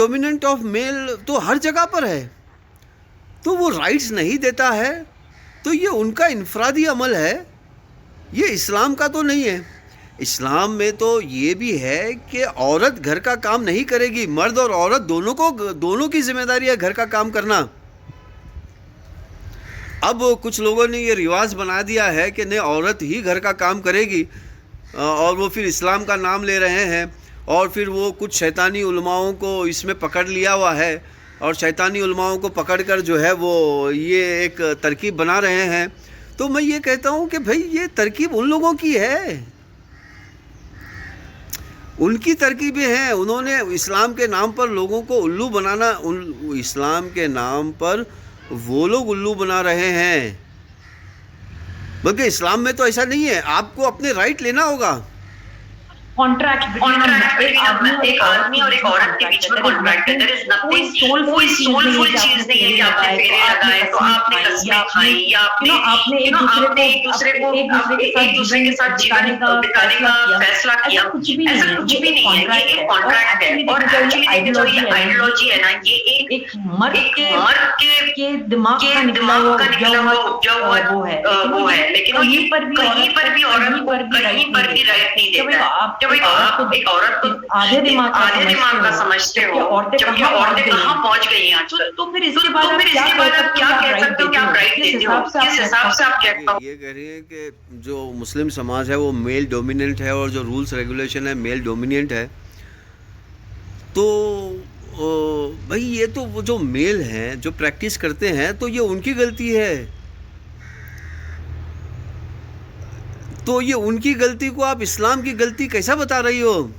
Dominant of male तो हर जगह पर है, तो वो राइट्स नहीं देता है, तो ये उनका इनफरादी अमल है, ये इस्लाम का तो नहीं है। इस्लाम में तो ये भी है कि औरत घर का काम नहीं करेगी, मर्द और औरत दोनों की जिम्मेदारी है घर का काम करना। अब कुछ लोगों ने ये रिवाज बना दिया है कि नहीं औरत ही घर का काम करेगी, और वो फिर इस्लाम का नाम ले रहे हैं, और फिर वो कुछ शैतानी उलमाओं को इसमें पकड़ लिया हुआ है, और शैतानी उलमाओं को पकड़कर जो है वो ये एक तरकीब बना रहे हैं। तो मैं ये कहता हूँ कि भाई ये तरकीब उन लोगों की है, उनकी तरकीबें हैं। उन्होंने इस्लाम के नाम पर लोगों को उल्लू बनाना, इस्लाम के नाम पर वो लोग उल्लू बना रहे हैं, बल्कि इस्लाम में तो ऐसा नहीं है। आपको अपने राइट लेना होगा। कॉन्ट्रैक्ट एक आदमी और एक औरत के बीच में कॉन्ट्रैक्ट है। देयर इज नथिंग, कोई सोलफुल चीज नहीं है कि आपने फेरे लगाए तो आपने कस्में खाई या आपने एक दूसरे के साथ जीवन बिताने का फैसला किया। ऐसा कुछ भी नहीं है, ये एक कॉन्ट्रैक्ट है। और एक्चुअली जो ये आइडियोलॉजी है ना, ये एक मर्द के दिमाग का निकला हुआ वो है। लेकिन कहीं पर भी औरत को कहीं पर भी राइट नहीं देता। जब एक औरत को आधे दिमाग का समझते हो, जबकि औरतें कहाँ पहुंच गई हैं, तो फिर इसके बाद आप क्या कह सकते हो कि आप राइट देते हो? किस हिसाब से आप कहते हो? ये कह रही है कि जो मुस्लिम समाज है वो मेल डोमिनेंट है, और जो रूल्स रेगुलेशन है मेल डोमिनेंट है। तो भाई ये तो वो जो मेल हैं जो प्रैक्टिस करते हैं, तो ये उनकी गलती है। तो ये उनकी गलती को आप इस्लाम की गलती कैसा बता रही हो?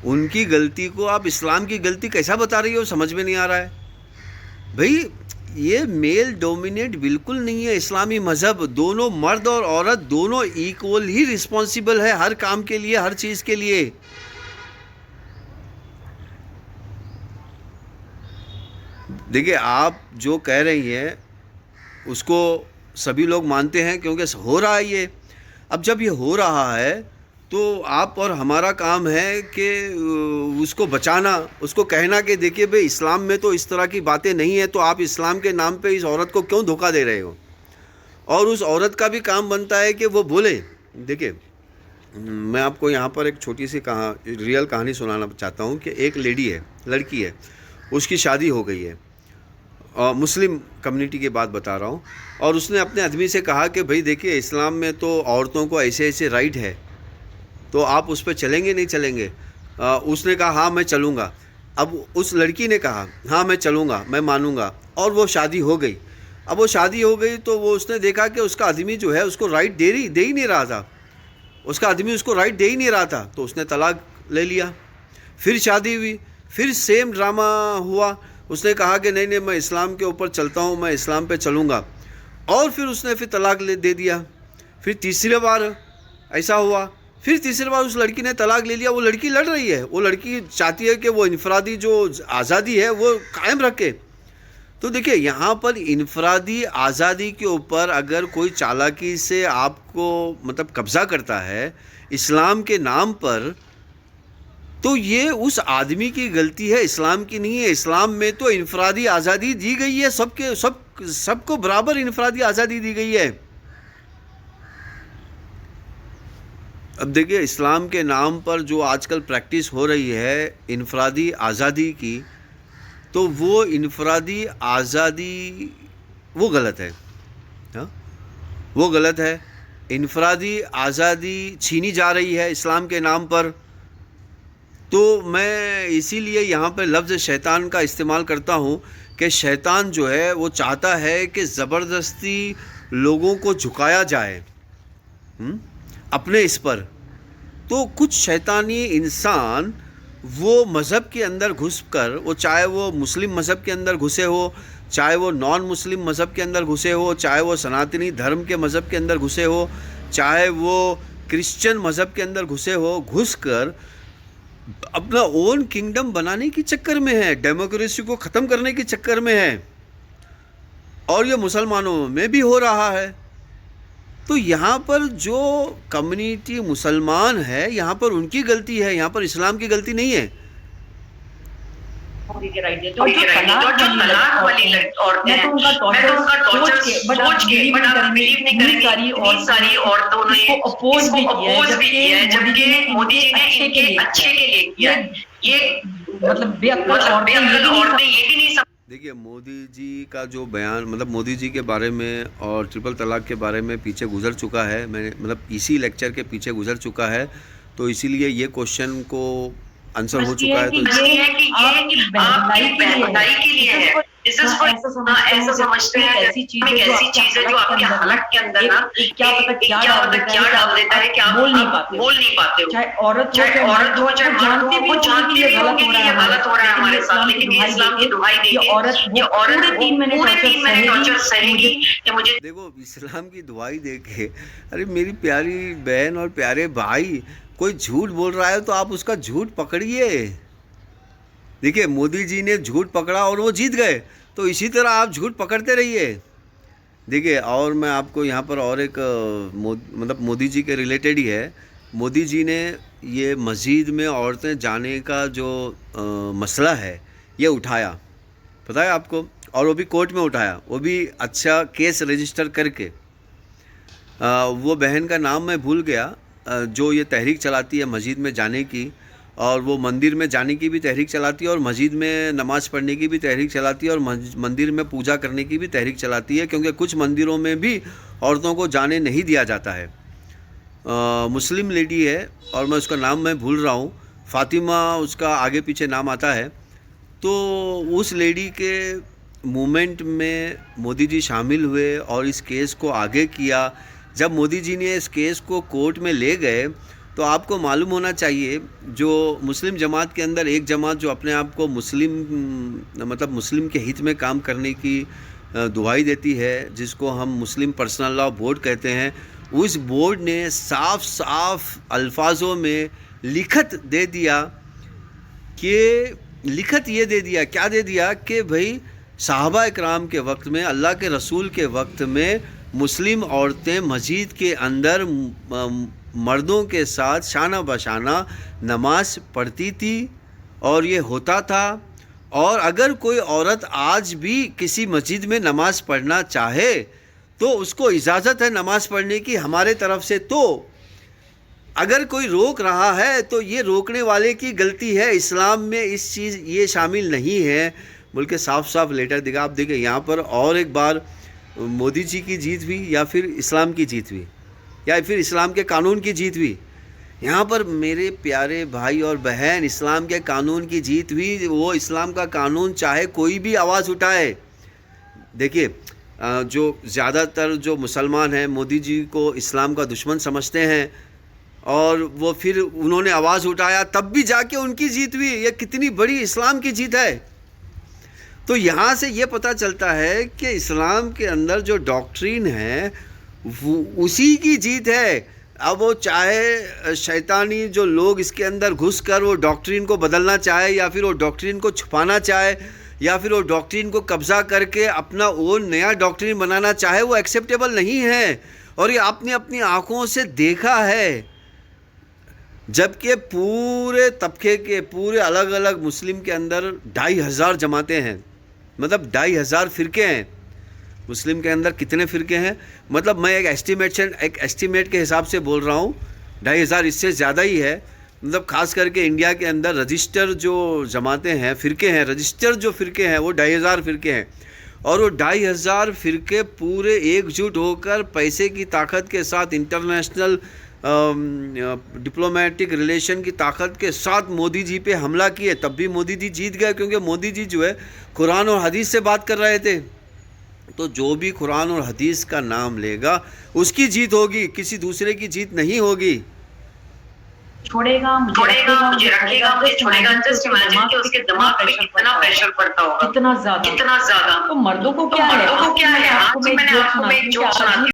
उनकी गलती को आप इस्लाम की गलती कैसा बता रही हो, समझ में नहीं आ रहा है। भाई ये मेल डोमिनेट बिल्कुल नहीं है इस्लामी मज़हब। दोनों मर्द और औरत दोनों इक्वल ही रिस्पॉन्सिबल है हर काम के लिए, हर चीज़ के लिए। देखिए आप जो कह रही हैं उसको सभी लोग मानते हैं, क्योंकि हो रहा है ये। अब जब ये हो रहा है तो आप और हमारा काम है कि उसको बचाना, उसको कहना कि देखिए भाई इस्लाम में तो इस तरह की बातें नहीं है, तो आप इस्लाम के नाम पे इस औरत को क्यों धोखा दे रहे हो। और उस औरत का भी काम बनता है कि वो बोले। देखिए मैं आपको यहाँ पर एक छोटी सी रियल कहानी सुनाना चाहता हूँ कि एक लेडी है, लड़की है, उसकी शादी हो गई है, मुस्लिम कम्युनिटी की बात बता रहा हूँ। और उसने अपने आदमी से कहा कि भाई देखिए इस्लाम में तो औरतों को ऐसे ऐसे राइट है, तो आप उस पर चलेंगे नहीं चलेंगे? उसने कहा हाँ मैं चलूँगा। अब उस लड़की ने कहा हाँ मैं चलूँगा, मैं मानूँगा, और वो शादी हो गई। अब वो शादी हो गई तो वो उसने देखा कि उसका आदमी जो है उसको राइट दे ही नहीं रहा था, उसका आदमी उसको राइट दे ही नहीं रहा था, तो उसने तलाक ले लिया। फिर शादी हुई, फिर सेम ड्रामा हुआ। उसने कहा कि नहीं मैं इस्लाम के ऊपर चलता हूँ, मैं इस्लाम पे चलूँगा, और फिर उसने फिर तलाक दे दिया। फिर तीसरी बार ऐसा हुआ, फिर तीसरी बार उस लड़की ने तलाक ले लिया। वो लड़की लड़ रही है, वो लड़की चाहती है कि वो इनफरादी जो आज़ादी है वो कायम रखे। तो देखिए यहाँ पर इनफरादी आज़ादी के ऊपर अगर कोई चालाकी से आपको मतलब कब्ज़ा करता है इस्लाम के नाम पर, तो ये उस आदमी की गलती है, इस्लाम की नहीं है। इस्लाम में तो इनफरादी आज़ादी दी गई है, सबको बराबर इनफरादी आज़ादी दी गई है। अब देखिए इस्लाम के नाम पर जो आजकल प्रैक्टिस हो रही है इनफरादी आज़ादी की, तो वो इनफरादी आज़ादी वो गलत है। हाँ वो गलत है। इनफरादी आज़ादी छीनी जा रही है इस्लाम के नाम पर। तो मैं इसीलिए यहाँ पर लफ्ज़ शैतान का इस्तेमाल करता हूँ कि शैतान जो है वो चाहता है कि ज़बरदस्ती लोगों को झुकाया जाए अपने इस पर। तो कुछ शैतानी इंसान वो मज़हब के अंदर घुसकर, वो चाहे वो मुस्लिम मज़हब के अंदर घुसे हो, चाहे वो नॉन मुस्लिम मज़हब के अंदर घुसे हो, चाहे वो सनातनी धर्म के मज़हब के अंदर घुसे हो, चाहे वो क्रिश्चियन मज़हब के अंदर घुसे हो, घुसकर अपना ओन किंगडम बनाने के चक्कर में है, डेमोक्रेसी को ख़त्म करने के चक्कर में है। और ये मुसलमानों में भी हो रहा है। तो यहाँ पर जो कम्युनिटी मुसलमान है यहाँ पर उनकी गलती है, यहाँ पर इस्लाम की गलती नहीं है। मोदी के राइट देते और जो तलाक वाली औरतें मैं तो उनका टॉर्चर सोच के बट आप बिलीव नहीं करेंगे इतनी सारी औरतों ने इसको अपोज भी किया है, जबकि मोदी जी ने इनके अच्छे के लिए किया है। ये मतलब बेअक्ल औरतें ये भी नहीं देखिए, मोदी जी का जो बयान मतलब मोदी जी के बारे में और ट्रिपल तलाक के बारे में पीछे गुजर चुका है, मैंने मतलब इसी लेक्चर के पीछे गुजर चुका है, तो इसीलिए ये क्वेश्चन को आंसर हो चुका है। तो ये है कि ये आपकी भलाई के लिए है। ऐसा समझते हैं ऐसी चीज है जो आपके हलक के अंदर ना क्या डाल देता है कि आप बोल नहीं पाते हो। चाहे औरत हो चाहे मर्द हो, वो जानते भी होंगे कि ये गलत हो रहा है हमारे साथ, लेकिन इस्लाम की दुहाई देके ये औरत पूरे 3 महीने टॉर्चर सहेगी कि मुझे। देखो, इस्लाम की दुहाई देके, अरे मेरी प्यारी बहन और प्यारे भाई, कोई झूठ बोल रहा है तो आप उसका झूठ पकड़िए। देखिए, मोदी जी ने झूठ पकड़ा और वो जीत गए, तो इसी तरह आप झूठ पकड़ते रहिए। देखिए, और मैं आपको यहाँ पर और एक मतलब मोदी जी के रिलेटेड ही है। मोदी जी ने ये मस्जिद में औरतें जाने का जो मसला है ये उठाया, पता है आपको, और वो भी कोर्ट में उठाया, वो भी अच्छा केस रजिस्टर करके। वो बहन का नाम मैं भूल गया, जो ये तहरीक चलाती है मस्जिद में जाने की, और वो मंदिर में जाने की भी तहरीक चलाती है, और मस्जिद में नमाज़ पढ़ने की भी तहरीक चलाती है, और मंदिर में पूजा करने की भी तहरीक चलाती है, क्योंकि कुछ मंदिरों में भी औरतों को जाने नहीं दिया जाता है। मुस्लिम लेडी है और मैं उसका नाम मैं भूल रहा हूँ, फ़ातिमा उसका आगे पीछे नाम आता है। तो उस लेडी के मूवमेंट में मोदी जी शामिल हुए और इस केस को आगे किया। जब मोदी जी ने इस केस को कोर्ट में ले गए तो आपको मालूम होना चाहिए, जो मुस्लिम जमात के अंदर एक जमात जो अपने आप को मुस्लिम मतलब मुस्लिम के हित में काम करने की दुहाई देती है, जिसको हम मुस्लिम पर्सनल लॉ बोर्ड कहते हैं, उस बोर्ड ने साफ साफ अल्फाजों में लिखत दे दिया क्या दे दिया कि भाई सहाबा इकराम के वक्त में, अल्लाह के रसूल के वक्त में मुस्लिम औरतें मस्जिद के अंदर मर्दों के साथ शाना बशाना नमाज पढ़ती थी और ये होता था। और अगर कोई औरत आज भी किसी मस्जिद में नमाज पढ़ना चाहे तो उसको इजाज़त है नमाज पढ़ने की हमारे तरफ से। तो अगर कोई रोक रहा है तो ये रोकने वाले की गलती है, इस्लाम में इस चीज़ ये शामिल नहीं है, बोल के साफ साफ लेटर देगा। आप देखिए यहाँ पर और एक बार मोदी जी की जीत हुई या फिर इस्लाम की जीत हुई या फिर इस्लाम के कानून की जीत हुई। यहाँ पर मेरे प्यारे भाई और बहन, इस्लाम के कानून की जीत हुई। वो इस्लाम का कानून चाहे कोई भी आवाज़ उठाए। देखिए, जो ज़्यादातर जो मुसलमान हैं मोदी जी को इस्लाम का दुश्मन समझते हैं, और वो फिर उन्होंने आवाज़ उठाया तब भी जाके उनकी जीत हुई। ये कितनी बड़ी इस्लाम की जीत है। तो यहाँ से ये पता चलता है कि इस्लाम के अंदर जो डॉक्ट्रिन है वो उसी की जीत है। अब वो चाहे शैतानी जो लोग इसके अंदर घुसकर वो डॉक्ट्रिन को बदलना चाहे, या फिर वो डॉक्ट्रिन को छुपाना चाहे, या फिर वो डॉक्ट्रिन को कब्ज़ा करके अपना वो नया डॉक्ट्रिन बनाना चाहे, वो एक्सेप्टेबल नहीं है। और ये आपने अपनी आँखों से देखा है। जबकि पूरे तबके के पूरे अलग अलग मुस्लिम के अंदर 2500 जमातें हैं, मतलब 2500 फ़िरके हैं। मुस्लिम के अंदर कितने फ़िरके हैं, मतलब मैं एक एस्टीमेट के हिसाब से बोल रहा हूँ, 2500, इससे ज़्यादा ही है। मतलब ख़ास करके इंडिया के अंदर रजिस्टर जो जमातें हैं, फ़िरके हैं, रजिस्टर जो फ़िरके हैं वो 2500 फ़िरके हैं। और वो 2500 फ़िरके पूरे एकजुट होकर पैसे की ताकत के साथ, इंटरनेशनल डिप्लोमेटिक रिलेशन की ताकत के साथ मोदी जी पे हमला किए। तब भी मोदी जी जीत गए, क्योंकि मोदी जी जो है कुरान और हदीस से बात कर रहे थे। तो जो भी कुरान और हदीस का नाम लेगा उसकी जीत होगी, किसी दूसरे की जीत नहीं होगी। छोड़ेगा, मुझे रखेगा, मुझे छोड़ेगा। जस्ट इमेजिन कि उसके दिमाग पे कितना प्रेशर पड़ता होगा, कितना ज्यादा। तो मर्दों को क्या है? आज मैंने आपको एक जोक सुनाती हूँ।